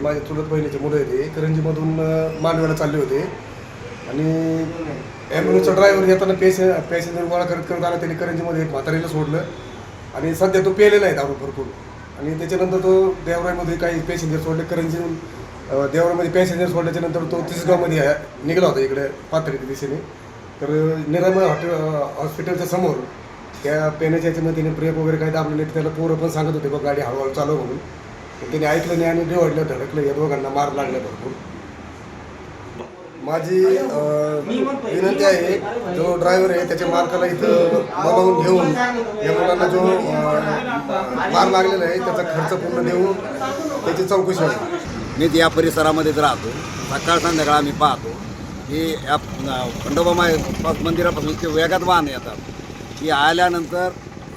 माझ्या चुलत बहिणीचे मुलं होते, करंजीमधून मांडव्याला चालले होते आणि ॲम्ब्युलन्सचा ड्रायव्हर येताना पॅसेंजर गोळा करत आला. त्यांनी करंजीमध्ये एक म्हातारीला सोडलं आणि सध्या तो पेलेला आहे दारू भरपूर. आणि त्याच्यानंतर तो देवराईमध्ये काही पॅसेंजर सोडले. करंजीहून देवराईमध्ये पॅसेंजर सोडल्याच्यानंतर तो तिसगावमध्ये निघाला होता इकडे पाथरीच्या दिशेने. तर निरामय हॉस्पिटलच्या समोर त्या पेण्याच्या याच्यामध्ये त्याने ब्रेक वगैरे काही दाबले नाही. त्याला पोरं पण सांगत होते बघ गाडी हळूहळू चालव म्हणून. त्याने ऐकलं नाही आणि डेवडलं धडकलं. या दोघांना मार लागला भरपूर. माझी विनंती आहे, जो ड्रायव्हर आहे त्याच्या मालकाला इथं बोलावून घेऊन या मुलांना जो मार लागलेला आहे त्याचा खर्च पूर्ण देऊन त्याची चौकशी व्हावी. मी या परिसरामध्येच राहतो. सकाळ संध्याकाळ आम्ही पाहतो की या खंडोबा मंदिरापासून इतके वेगात वाहन येतात की आल्यानंतर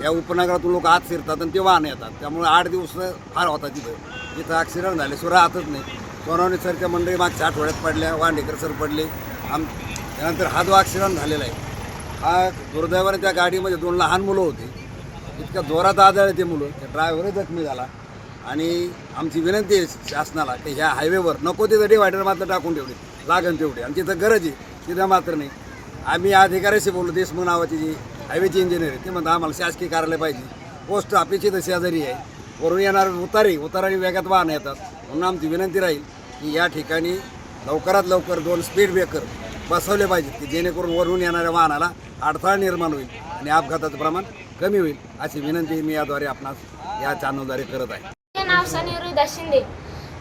या उपनगरातून लोक आत शिरतात आणि ते वाहन येतात. त्यामुळे 8 दिवस फार होतात तिथं ॲक्सिडेंट झाले सो राहतच नाही. सोनवणे सरच्या मंडळी मागच्या आठवड्यात पडल्या, वांडेकर सर पडले. त्यानंतर हा जो ॲक्सिडेंट झालेला आहे हा दुर्दैवाने त्या गाडीमध्ये 2 लहान मुलं होती. इतक्या जोरात आदळले ते मुलं. त्या ड्रायव्हरही जखमी झाला. आणि आमची विनंती आहे शासनाला की ह्या हायवेवर नको तिथं डिवायडर मात्र टाकून ठेवले लागन तेवढे. आणि तिथं गरज आहे तिथं मात्र नाही. आम्ही अधिकाऱ्याशी बोललो, देशमुख नावाची जी हायवेची इंजिनियर आहे ते म्हणतात आम्हाला शासकीय कार्यालय पाहिजे. पोस्ट ऑफिसची तर शेजारी आहे. वरून येणार उतारी वेगात वाहन येतात. म्हणून आमची विनंती राहील की या ठिकाणी लवकरात लवकर 2 स्पीड ब्रेकर बसवले पाहिजेत की जेणेकरून वरून येणाऱ्या वाहनाला अडथळा निर्माण होईल आणि अपघाताचं प्रमाण कमी होईल. अशी विनंती मी याद्वारे आपणास या चॅनलद्वारे करत आहे. माझे नाव सनी रोहिदास शिंदे.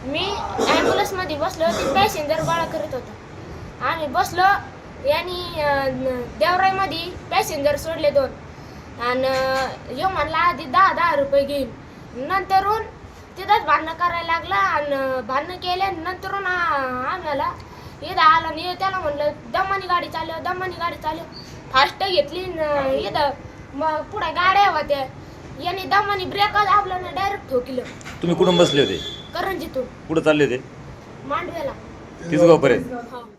मी ॲम्ब्युलन्समध्ये बसलो. ते पॅसेंजर गोळा करत होता. आम्ही बसलो. यांनी देवराईमध्ये पॅसेंजर सोडले 2 आणि यो म्हणला आधी 10,000 रुपये घेईन. नंतरून तिथंच भांडणं करायला लागला आणि भांडणं केल्यानंतरून आम्हाला इथं आला आणि त्याला म्हणलं दमानी गाडी चालव. फास्ट घेतली. इथं मग पुढे गाड्या होत्या. यांनी दमानी ब्रेक दाबलं ना डायरेक्ट ठोकलं. तुम्ही कुठून बसले होते? करंजीतून. कुठं चालले होते? मांडव्याला. तिसगाव पर्यंत. हो.